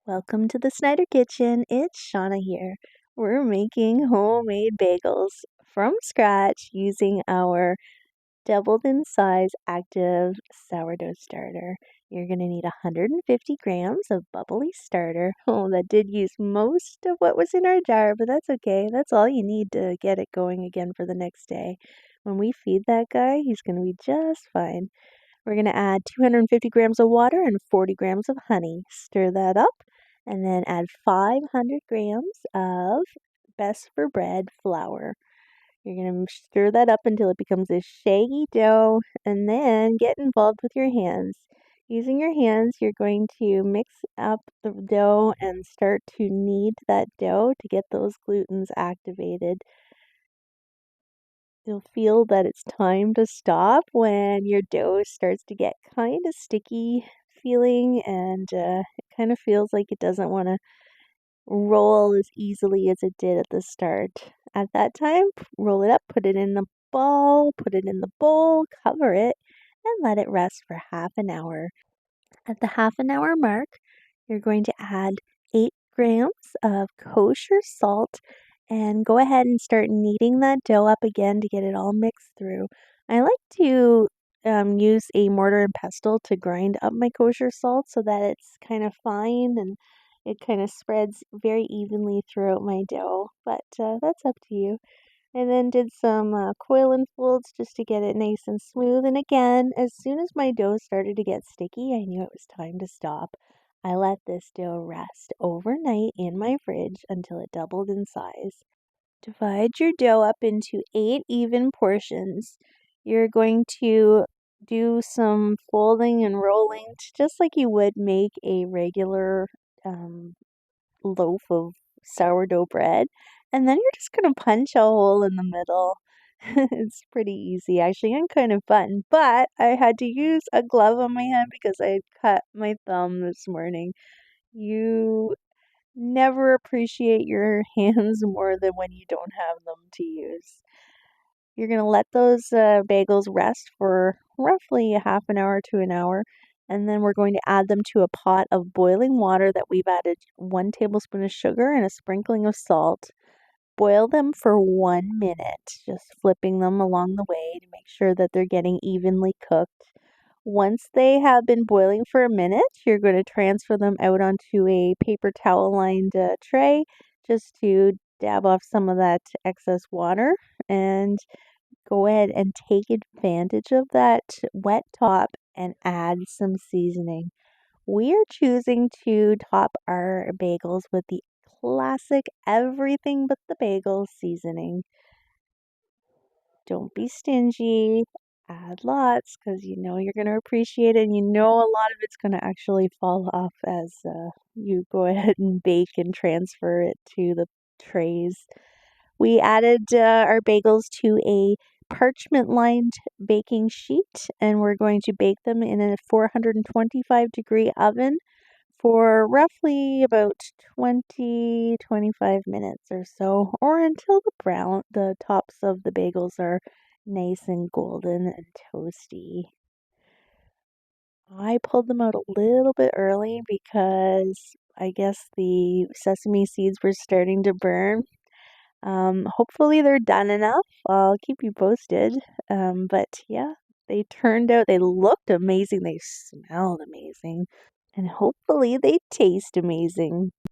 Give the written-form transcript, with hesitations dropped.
Welcome to the Snyder Kitchen. It's Shauna here. We're making homemade bagels from scratch using our doubled in size active sourdough starter. You're going to need 150 grams of bubbly starter. Oh, that did use most of what was in our jar, but that's okay. That's all you need to get it going again for the next day. When we feed that guy, he's going to be just fine. We're going to add 250 grams of water and 40 grams of honey. Stir that up and then add 500 grams of best for bread flour. You're going to stir that up until it becomes a shaggy dough and then get involved with your hands. Using your hands, you're going to mix up the dough and start to knead that dough to get those glutens activated. You'll feel that it's time to stop when your dough starts to get kind of sticky feeling and it kind of feels like it doesn't want to roll as easily as it did at the start. At that time, roll it up, put it in the ball, put it in the bowl, cover it, and let it rest for half an hour. At the half an hour mark, you're going to add 8 grams of kosher salt and go ahead and start kneading that dough up again to get it all mixed through. I like to use a mortar and pestle to grind up my kosher salt so that it's kind of fine and it kind of spreads very evenly throughout my dough, but that's up to you. And then did some coil and folds just to get it nice and smooth. And again, as soon as my dough started to get sticky, I knew it was time to stop. I let this dough rest overnight in my fridge until it doubled in size. Divide your dough up into 8 even portions. You're going to do some folding and rolling just like you would make a regular loaf of sourdough bread. And then you're just going to punch a hole in the middle. It's pretty easy. Actually, I'm kind of buttoned, but I had to use a glove on my hand because I had cut my thumb this morning. You never appreciate your hands more than when you don't have them to use. You're going to let those bagels rest for roughly a half an hour to an hour, and then we're going to add them to a pot of boiling water that we've added 1 tablespoon of sugar and a sprinkling of salt. Boil them for 1 minute, just flipping them along the way to make sure that they're getting evenly cooked. Once they have been boiling for a minute, you're going to transfer them out onto a paper towel lined tray just to dab off some of that excess water and go ahead and take advantage of that wet top and add some seasoning. We are choosing to top our bagels with the classic everything but the bagel seasoning. Don't be stingy. Add lots because you know you're going to appreciate it and you know a lot of it's going to actually fall off as you go ahead and bake and transfer it to the trays. We added our bagels to a parchment lined baking sheet and we're going to bake them in a 425-degree oven for roughly about 20-25 minutes or so, or until the tops of the bagels are nice and golden and toasty. I pulled them out a little bit early because I guess the sesame seeds were starting to burn. Hopefully they're done enough. I'll keep you posted. But yeah, they looked amazing. They smelled amazing. And hopefully they taste amazing.